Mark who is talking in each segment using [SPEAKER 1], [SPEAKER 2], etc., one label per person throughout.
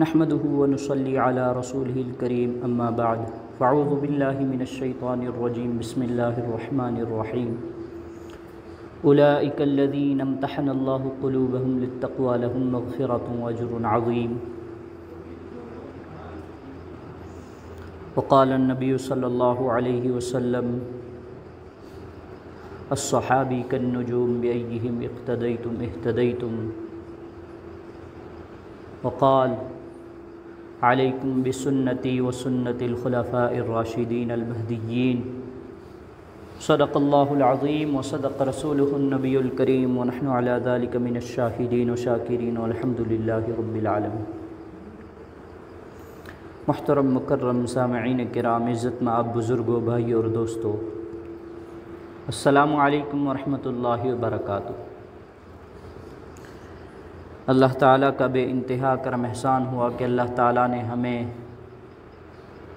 [SPEAKER 1] نحمده ونصلي على رسوله الكريم اما بعد فاعوذ بالله من الشيطان الرجيم بسم الله الرحمن الرحيم اولئك الذين امتحن الله قلوبهم للتقوى لهم مغفرة واجر عظيم وقال النبي صلى الله عليه وسلم الصحابي كالنجوم بأيهم اقتديتم اهتديتم وقال عليكم بسنتي وسنة الخلفاء الراشدين المهديين صدق الله العظيم وصدق رسوله النبي الكريم ونحن على ذلك من الشاهدين وشاكرين والحمد لله رب العالمين۔ محترم مکرم سامعین کرام، عزت مآب بزرگوں، بھائی اور دوستو، السلام علیکم ورحمۃ اللہ وبرکاتہ۔ اللہ تعالیٰ کا بے انتہا کرم احسان ہوا کہ اللہ تعالیٰ نے ہمیں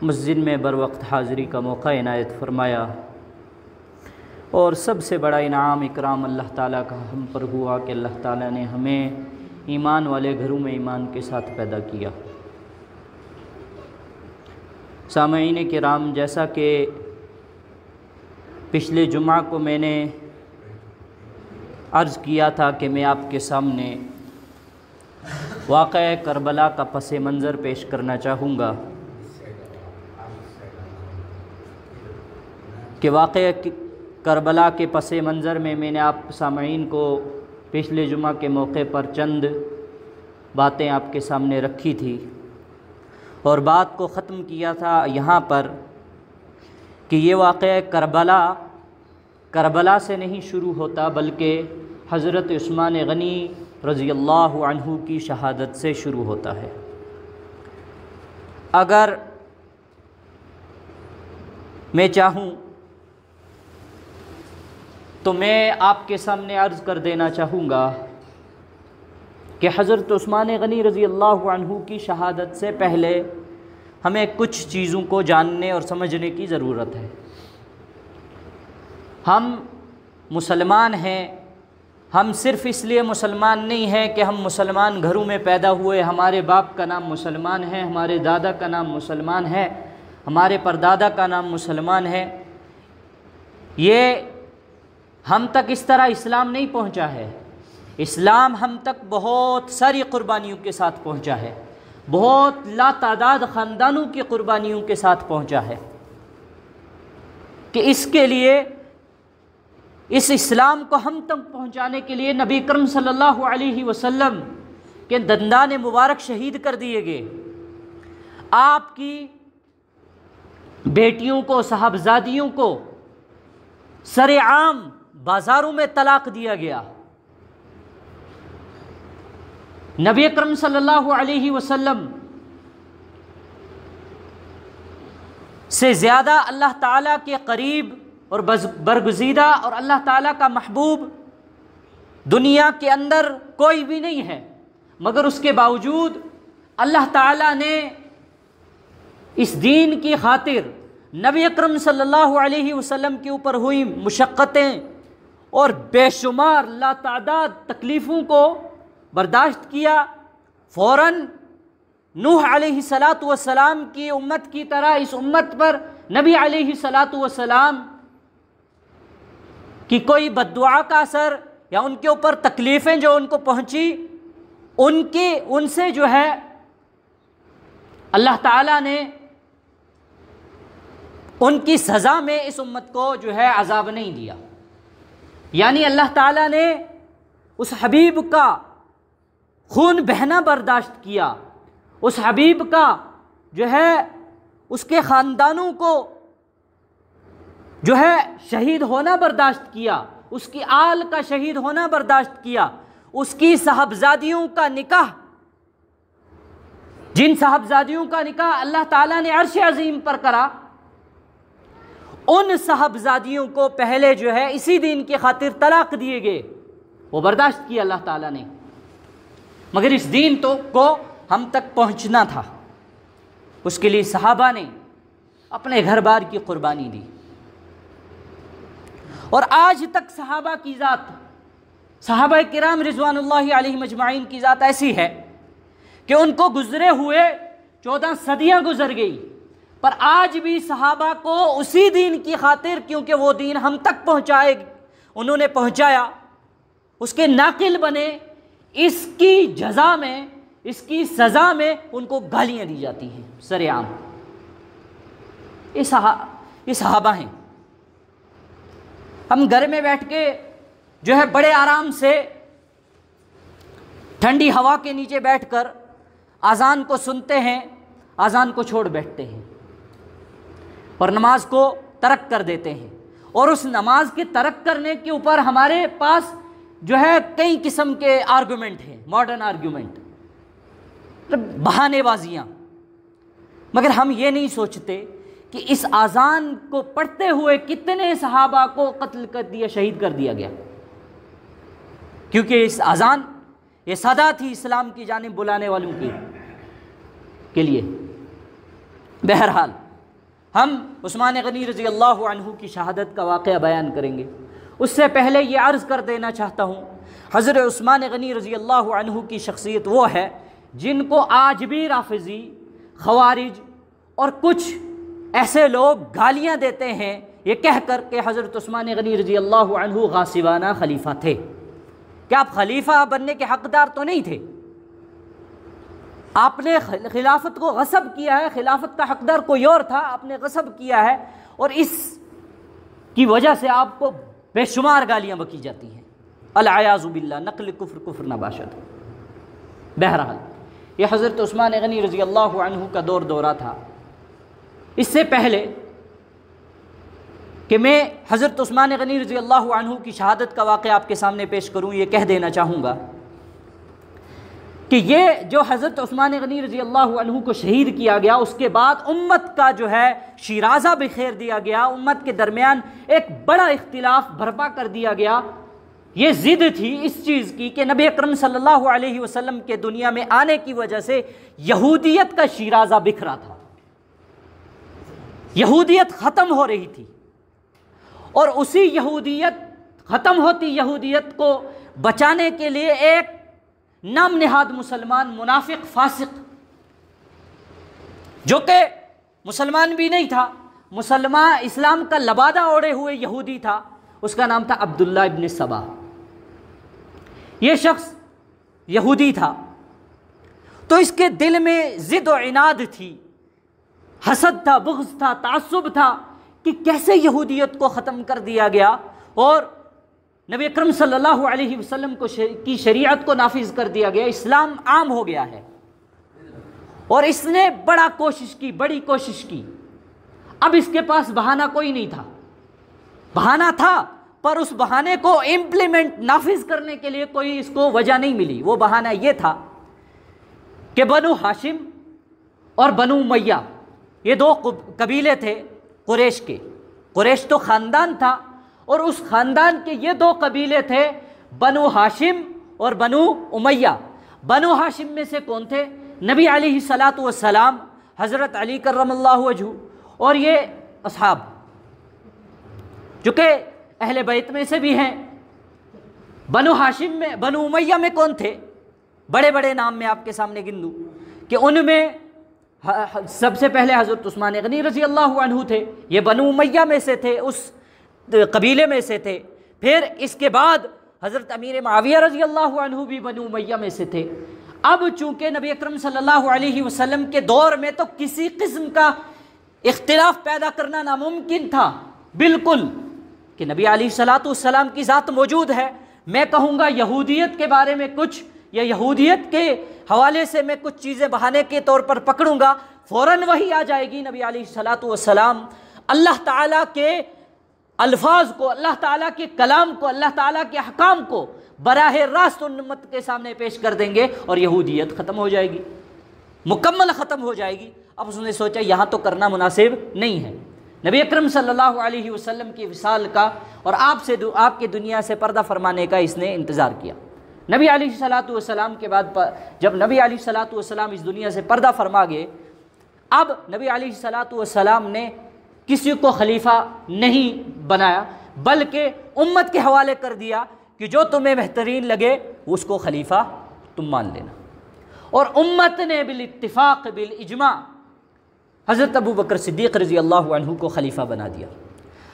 [SPEAKER 1] مسجد میں بروقت حاضری کا موقع عنایت فرمایا، اور سب سے بڑا انعام اکرام اللہ تعالیٰ کا ہم پر ہوا کہ اللہ تعالیٰ نے ہمیں ایمان والے گھروں میں ایمان کے ساتھ پیدا کیا۔ سامعین کرام، جیسا کہ پچھلے جمعہ کو میں نے عرض کیا تھا کہ میں آپ کے سامنے واقعہ کربلا کا پس منظر پیش کرنا چاہوں گا کہ واقعہ کربلا کے پس منظر میں نے آپ سامعین کو پچھلے جمعہ کے موقع پر چند باتیں آپ کے سامنے رکھی تھی، اور بات کو ختم کیا تھا یہاں پر کہ یہ واقعہ کربلا سے نہیں شروع ہوتا، بلکہ حضرت عثمان غنی رضی اللہ عنہ کی شہادت سے شروع ہوتا ہے۔ اگر میں چاہوں تو میں آپ کے سامنے عرض کر دینا چاہوں گا کہ حضرت عثمان غنی رضی اللہ عنہ کی شہادت سے پہلے ہمیں کچھ چیزوں کو جاننے اور سمجھنے کی ضرورت ہے۔ ہم مسلمان ہیں، ہم صرف اس لیے مسلمان نہیں ہیں کہ ہم مسلمان گھروں میں پیدا ہوئے، ہمارے باپ کا نام مسلمان ہے، ہمارے دادا کا نام مسلمان ہے، ہمارے پردادا کا نام مسلمان ہے۔ یہ ہم تک اس طرح اسلام نہیں پہنچا ہے۔ اسلام ہم تک بہت ساری قربانیوں کے ساتھ پہنچا ہے، بہت لا تعداد خاندانوں کی قربانیوں کے ساتھ پہنچا ہے، کہ اس کے لیے، اس اسلام کو ہم تک پہنچانے کے لیے نبی اکرم صلی اللہ علیہ وسلم کے دندان مبارک شہید کر دیے گئے، آپ کی بیٹیوں کو، صاحبزادیوں کو سر عام بازاروں میں طلاق دیا گیا۔ نبی اکرم صلی اللہ علیہ وسلم سے زیادہ اللہ تعالیٰ کے قریب اور برگزیدہ اور اللہ تعالیٰ کا محبوب دنیا کے اندر کوئی بھی نہیں ہے، مگر اس کے باوجود اللہ تعالیٰ نے اس دین کی خاطر نبی اکرم صلی اللہ علیہ وسلم کے اوپر ہوئی مشقتیں اور بے شمار لا تعداد تکلیفوں کو برداشت کیا۔ فوراً نوح علیہ السلام کی امت کی طرح اس امت پر نبی علیہ السلام کی کوئی بد دعا کا اثر یا ان کے اوپر تکلیفیں جو ان کو پہنچی، ان سے جو ہے اللہ تعالیٰ نے ان کی سزا میں اس امت کو جو ہے عذاب نہیں دیا، یعنی اللہ تعالیٰ نے اس حبیب کا خون بہنا برداشت کیا، اس حبیب کا جو ہے اس کے خاندانوں کو جو ہے شہید ہونا برداشت کیا، اس کی آل کا شہید ہونا برداشت کیا، اس کی صاحبزادیوں کا نکاح، جن صاحبزادیوں کا نکاح اللہ تعالیٰ نے عرش عظیم پر کرا، ان صاحبزادیوں کو پہلے جو ہے اسی دین کی خاطر طلاق دیے گئے، وہ برداشت کیا اللہ تعالیٰ نے، مگر اس دین کو ہم تک پہنچنا تھا، اس کے لیے صحابہ نے اپنے گھر بار کی قربانی دی، اور آج تک صحابہ کی ذات، صحابہ کرام رضوان اللہ علیہم اجمعین کی ذات ایسی ہے کہ ان کو گزرے ہوئے 14 صدیاں گزر گئی، پر آج بھی صحابہ کو اسی دین کی خاطر، کیونکہ وہ دین ہم تک پہنچائے، انہوں نے پہنچایا، اس کے ناقل بنے، اس کی جزا میں، اس کی سزا میں ان کو گالیاں دی جاتی ہیں سر عام۔ یہ صحابہ ہیں۔ ہم گھر میں بیٹھ کے جو ہے بڑے آرام سے ٹھنڈی ہوا کے نیچے بیٹھ کر اذان کو سنتے ہیں، اذان کو چھوڑ بیٹھتے ہیں اور نماز کو ترک کر دیتے ہیں، اور اس نماز کے ترک کرنے کے اوپر ہمارے پاس جو ہے کئی قسم کے آرگومنٹ ہیں، ماڈرن آرگومنٹ، بہانے بازیاں، مگر ہم یہ نہیں سوچتے کہ اس اذان کو پڑھتے ہوئے کتنے صحابہ کو قتل کر دیا، شہید کر دیا گیا، کیونکہ اس اذان یہ صدا تھی اسلام کی جانب بلانے والوں کے لیے۔ بہرحال ہم عثمان غنی رضی اللہ عنہ کی شہادت کا واقعہ بیان کریں گے، اس سے پہلے یہ عرض کر دینا چاہتا ہوں، حضرت عثمان غنی رضی اللہ عنہ کی شخصیت وہ ہے جن کو آج بھی رافضی، خوارج اور کچھ ایسے لوگ گالیاں دیتے ہیں یہ کہہ کر کہ حضرت عثمان غنی رضی اللہ عنہ غاصبانہ خلیفہ تھے۔ کیا آپ خلیفہ بننے کے حقدار تو نہیں تھے؟ آپ نے خلافت کو غصب کیا ہے، خلافت کا حقدار کوئی اور تھا، آپ نے غصب کیا ہے، اور اس کی وجہ سے آپ کو بے شمار گالیاں بکی جاتی ہیں۔ العیاذ باللہ، نقل کفر کفر نباشد۔ بہرحال یہ حضرت عثمان غنی رضی اللہ عنہ کا دورہ تھا۔ اس سے پہلے کہ میں حضرت عثمان غنی رضی اللہ عنہ کی شہادت کا واقعہ آپ کے سامنے پیش کروں، یہ کہہ دینا چاہوں گا کہ یہ جو حضرت عثمان غنی رضی اللہ عنہ کو شہید کیا گیا، اس کے بعد امت کا جو ہے شیرازہ بخیر دیا گیا، امت کے درمیان ایک بڑا اختلاف برپا کر دیا گیا۔ یہ ضد تھی اس چیز کی کہ نبی اکرم صلی اللہ علیہ وسلم کے دنیا میں آنے کی وجہ سے یہودیت کا شیرازہ بکھرا تھا، یہودیت ختم ہو رہی تھی، اور اسی یہودیت، ختم ہوتی یہودیت کو بچانے کے لیے ایک نام نہاد مسلمان، منافق، فاسق، جو کہ مسلمان بھی نہیں تھا، مسلمان اسلام کا لبادہ اوڑے ہوئے یہودی تھا، اس کا نام تھا عبداللہ ابن سبا۔ یہ شخص یہودی تھا، تو اس کے دل میں ضد و عناد تھی، حسد تھا، بغض تھا، تعصب تھا کہ کیسے یہودیت کو ختم کر دیا گیا اور نبی اکرم صلی اللہ علیہ وسلم کی شریعت کو نافذ کر دیا گیا، اسلام عام ہو گیا ہے۔ اور اس نے بڑی کوشش کی۔ اب اس کے پاس بہانہ کوئی نہیں تھا، بہانہ تھا پر اس بہانے کو امپلیمنٹ، نافذ کرنے کے لیے کوئی اس کو وجہ نہیں ملی۔ وہ بہانہ یہ تھا کہ بنو ہاشم اور بنو امیہ، یہ دو قبیلے تھے قریش کے، قریش تو خاندان تھا، اور اس خاندان کے یہ دو قبیلے تھے بنو ہاشم اور بنو امیہ۔ بنو ہاشم میں سے کون تھے؟ نبی علیہ الصلاۃ والسلام، حضرت علی کرم اللہ وجہہ، اور یہ اصحاب جو کہ اہل بیت میں سے بھی ہیں۔ بنو ہاشم میں، بنو امیہ میں کون تھے؟ بڑے بڑے نام میں آپ کے سامنے گن دوں کہ ان میں سب سے پہلے حضرت عثمان غنی رضی اللہ عنہ تھے، یہ بنو امیہ میں سے تھے، اس قبیلے میں سے تھے۔ پھر اس کے بعد حضرت امیر معاویہ رضی اللہ عنہ بھی بنو امیہ میں سے تھے۔ اب چونکہ نبی اکرم صلی اللہ علیہ وسلم کے دور میں تو کسی قسم کا اختلاف پیدا کرنا ناممکن تھا بالکل، کہ نبی علیہ الصلاۃ والسلام کی ذات موجود ہے، میں کہوں گا یہودیت کے بارے میں کچھ، یا یہودیت کے حوالے سے میں کچھ چیزیں بہانے کے طور پر پکڑوں گا، فوراً وہی آ جائے گی، نبی علیہ الصلاۃ والسلام اللہ تعالیٰ کے الفاظ کو، اللہ تعالیٰ کے کلام کو، اللہ تعالیٰ کے احکام کو براہ راست امت کے سامنے پیش کر دیں گے، اور یہودیت ختم ہو جائے گی، مکمل ختم ہو جائے گی۔ اب اس نے سوچا یہاں تو کرنا مناسب نہیں ہے، نبی اکرم صلی اللہ علیہ وسلم کی وصال کا اور آپ کی دنیا سے پردہ فرمانے کا اس نے انتظار کیا۔ نبی علیہ الصلاۃ والسلام کے بعد جب نبی علیہ الصلاۃ والسلام اس دنیا سے پردہ فرما گئے، اب نبی علیہ الصلاۃ والسلام نے کسی کو خلیفہ نہیں بنایا، بلکہ امت کے حوالے کر دیا کہ جو تمہیں بہترین لگے اس کو خلیفہ تم مان لینا۔ اور امت نے بالاتفاق بالاجماع حضرت ابو بکر صدیق رضی اللہ عنہ کو خلیفہ بنا دیا۔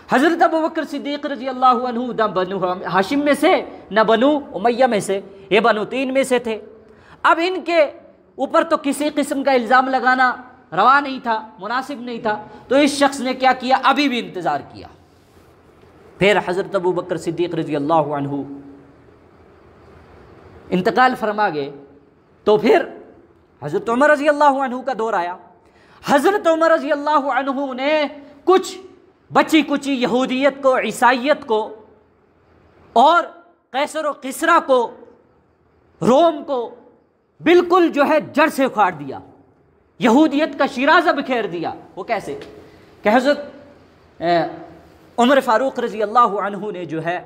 [SPEAKER 1] حضرت ابو بکر صدیق رضی اللہ عنہ نہ بنو ہاشم میں سے نہ بنو امیہ میں سے، یہ بنو تین میں سے تھے۔ اب ان کے اوپر تو کسی قسم کا الزام لگانا روا نہیں تھا، مناسب نہیں تھا، تو اس شخص نے کیا کیا، ابھی بھی انتظار کیا۔ پھر حضرت ابو بکر صدیق رضی اللہ عنہ انتقال فرما گئے، تو پھر حضرت عمر رضی اللہ عنہ کا دور آیا۔ حضرت عمر رضی اللہ عنہ نے کچھ بچی کچی یہودیت کو، عیسائیت کو اور قیصر و کسریٰ کو، روم کو بالکل جو ہے جڑ سے اکھاڑ دیا، یہودیت کا شیرازہ بکھیر دیا۔ وہ کیسے کہ حضرت عمر فاروق رضی اللہ عنہ نے جو ہے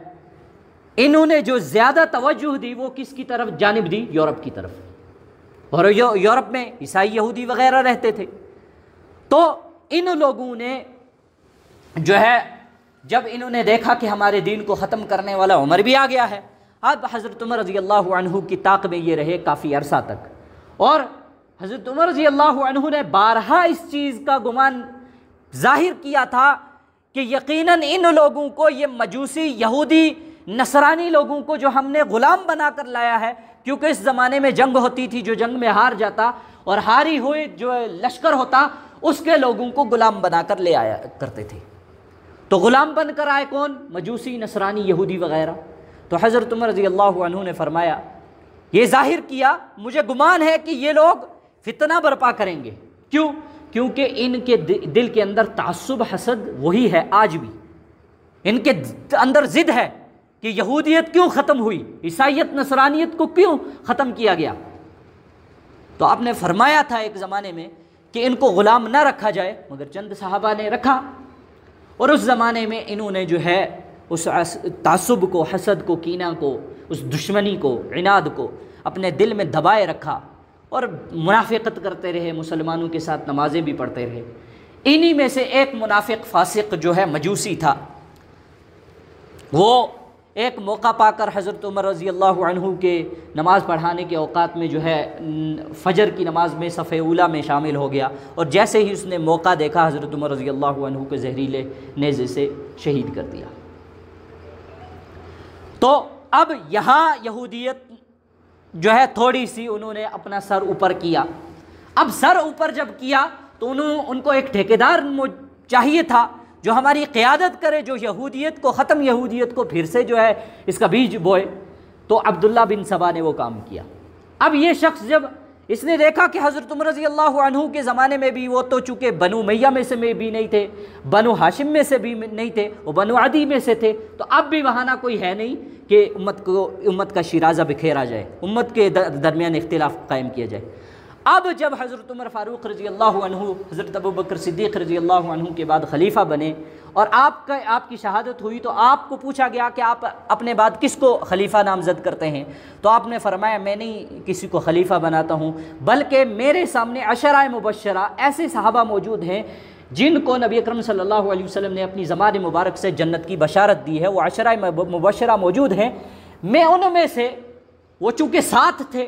[SPEAKER 1] انہوں نے جو زیادہ توجہ دی وہ کس کی طرف جانب دی، یورپ کی طرف، اور یورپ میں عیسائی یہودی وغیرہ رہتے تھے۔ تو ان لوگوں نے جو ہے جب انہوں نے دیکھا کہ ہمارے دین کو ختم کرنے والا عمر بھی آ گیا ہے، اب حضرت عمر رضی اللہ عنہ کی طاق میں یہ رہے کافی عرصہ تک، اور حضرت عمر رضی اللہ عنہ نے بارہا اس چیز کا گمان ظاہر کیا تھا کہ یقیناً ان لوگوں کو، یہ مجوسی یہودی نصرانی لوگوں کو جو ہم نے غلام بنا کر لایا ہے، کیونکہ اس زمانے میں جنگ ہوتی تھی، جو جنگ میں ہار جاتا اور ہاری ہوئے جو لشکر ہوتا اس کے لوگوں کو غلام بنا کر لے آیا کرتے تھے۔ تو غلام بن کر آئے کون؟ مجوسی نصرانی یہودی وغیرہ۔ تو حضرت عمر رضی اللہ عنہ نے فرمایا، یہ ظاہر کیا مجھے گمان ہے کہ یہ لوگ فتنہ برپا کریں گے۔ کیوں؟ کیونکہ ان کے دل کے اندر تعصب، حسد وہی ہے آج بھی، ان کے اندر ضد ہے کہ یہودیت کیوں ختم ہوئی، عیسائیت نصرانیت کو کیوں ختم کیا گیا۔ تو آپ نے فرمایا تھا ایک زمانے میں کہ ان کو غلام نہ رکھا جائے، مگر چند صحابہ نے رکھا، اور اس زمانے میں انہوں نے جو ہے اس تعصب کو، حسد کو، کینہ کو، اس دشمنی کو، عناد کو اپنے دل میں دبائے رکھا، اور منافقت کرتے رہے، مسلمانوں کے ساتھ نمازیں بھی پڑھتے رہے۔ انہی میں سے ایک منافق فاسق جو ہے مجوسی تھا، وہ ایک موقع پا کر حضرت عمر رضی اللہ عنہ کے نماز پڑھانے کے اوقات میں جو ہے فجر کی نماز میں صف اولیٰ میں شامل ہو گیا، اور جیسے ہی اس نے موقع دیکھا حضرت عمر رضی اللہ عنہ کو زہریلے نیزے سے شہید کر دیا۔ تو اب یہاں یہودیت جو ہے تھوڑی سی انہوں نے اپنا سر اوپر کیا۔ اب سر اوپر جب کیا تو ان کو ایک ٹھیکیدار چاہیے تھا جو ہماری قیادت کرے، جو یہودیت کو ختم، یہودیت کو پھر سے جو ہے اس کا بیج بوئے۔ تو عبداللہ بن سبا نے وہ کام کیا۔ اب یہ شخص جب اس نے دیکھا کہ حضرت عمر رضی اللہ عنہ کے زمانے میں بھی وہ تو چونکہ بنو امیہ میں سے بھی نہیں تھے، بنو ہاشم میں سے بھی نہیں تھے، وہ بنو عدی میں سے تھے، تو اب بھی بہانہ کوئی ہے نہیں کہ امت کا شیرازہ بکھیرا جائے، امت کے درمیان اختلاف قائم کیا جائے۔ اب جب حضرت عمر فاروق رضی اللہ عنہ حضرت ابو بکر صدیق رضی اللہ عنہ کے بعد خلیفہ بنے اور آپ کی شہادت ہوئی، تو آپ کو پوچھا گیا کہ آپ اپنے بعد کس کو خلیفہ نامزد کرتے ہیں؟ تو آپ نے فرمایا میں نہیں کسی کو خلیفہ بناتا ہوں، بلکہ میرے سامنے عشرہ مبشرہ ایسے صحابہ موجود ہیں جن کو نبی اکرم صلی اللہ علیہ وسلم نے اپنی زبان مبارک سے جنت کی بشارت دی ہے، وہ عشرہ مبشرہ موجود ہیں۔ میں ان میں سے، وہ چونکہ 7 تھے،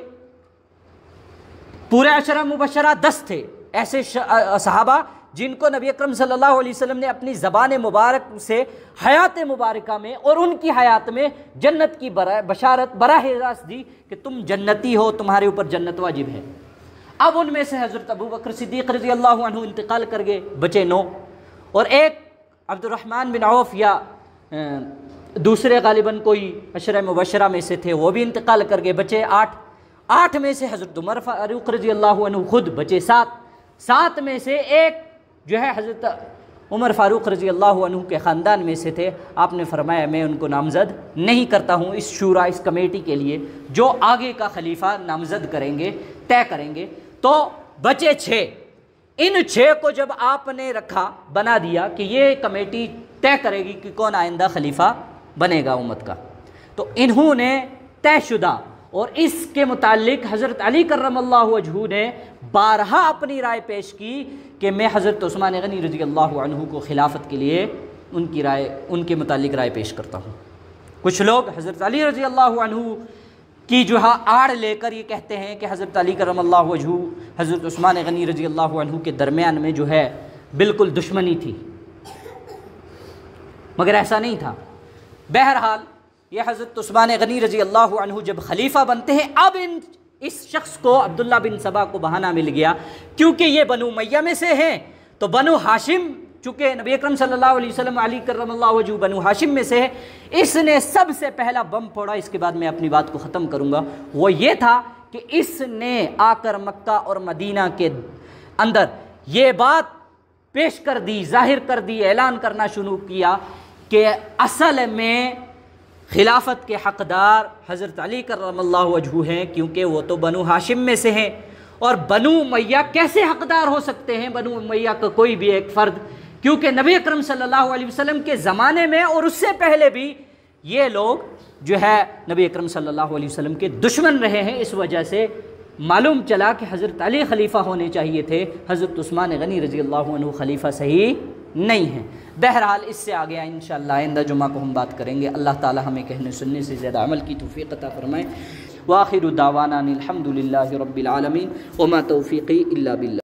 [SPEAKER 1] پورے عشرہ مبشرہ 10 تھے ایسے صحابہ جن کو نبی اکرم صلی اللہ علیہ وسلم نے اپنی زبان مبارک سے حیات مبارکہ میں اور ان کی حیات میں جنت کی بشارت براہ راست دی کہ تم جنتی ہو، تمہارے اوپر جنت واجب ہے۔ اب ان میں سے حضرت ابو بکر صدیق رضی اللہ عنہ انتقال کر گئے، بچے 9، اور ایک عبد الرحمن بن عوف یا دوسرے غالباً کوئی عشرہ مبشرہ میں سے تھے، وہ بھی انتقال کر گئے، بچے 8 میں سے حضرت عمر فاروق رضی اللہ عنہ خود بچے 7 میں سے ایک جو ہے حضرت عمر فاروق رضی اللہ عنہ کے خاندان میں سے تھے۔ آپ نے فرمایا میں ان کو نامزد نہیں کرتا ہوں اس شورا، اس کمیٹی کے لیے جو آگے کا خلیفہ نامزد کریں گے، طے کریں گے۔ تو بچے 6، ان 6 کو جب آپ نے رکھا، بنا دیا کہ یہ کمیٹی طے کرے گی کہ کون آئندہ خلیفہ بنے گا امت کا، تو انہوں نے طے شدہ اور اس کے متعلق حضرت علی کرم اللہ وجہہ نے بارہا اپنی رائے پیش کی کہ میں حضرت عثمان غنی رضی اللہ عنہ کو خلافت کے لیے ان کے متعلق رائے پیش کرتا ہوں۔ کچھ لوگ حضرت علی رضی اللہ عنہ کی جو ہے آڑ لے کر یہ کہتے ہیں کہ حضرت علی کرم اللہ وجہہ حضرت عثمان غنی رضی اللہ عنہ کے درمیان میں جو ہے بالکل دشمنی تھی، مگر ایسا نہیں تھا۔ بہرحال یہ حضرت عثمان غنی رضی اللہ عنہ جب خلیفہ بنتے ہیں، اب اس شخص کو عبداللہ بن سبا کو بہانہ مل گیا، کیونکہ یہ بنو امیہ میں سے ہیں، تو بنو ہاشم، چونکہ نبی اکرم صلی اللہ علیہ وسلم علی کرم اللہ وجہہ بنو ہاشم میں سے ہے، اس نے سب سے پہلا بم پھوڑا۔ اس کے بعد میں اپنی بات کو ختم کروں گا۔ وہ یہ تھا کہ اس نے آ کر مکہ اور مدینہ کے اندر یہ بات پیش کر دی، ظاہر کر دی، اعلان کرنا شروع کیا کہ اصل میں خلافت کے حقدار حضرت علی کرم اللہ وجہہ ہیں، کیونکہ وہ تو بنو ہاشم میں سے ہیں، اور بنو امیہ کیسے حقدار ہو سکتے ہیں، بنو امیہ کا کوئی بھی ایک فرد، کیونکہ نبی اکرم صلی اللہ علیہ وسلم کے زمانے میں اور اس سے پہلے بھی یہ لوگ جو ہے نبی اکرم صلی اللہ علیہ وسلم کے دشمن رہے ہیں۔ اس وجہ سے معلوم چلا کہ حضرت علی خلیفہ ہونے چاہیے تھے، حضرت عثمان غنی رضی اللہ عنہ خلیفہ صحیح نہیں ہیں۔ بہرحال اس سے آگے انشاءاللہ آئندہ جمعہ کو ہم بات کریں گے۔ اللہ تعالی ہمیں کہنے سننے سے زیادہ عمل کی توفیق عطا فرمائے۔ وآخر دعوانا الحمد للہ رب العالمین، وما توفیقی الا باللہ۔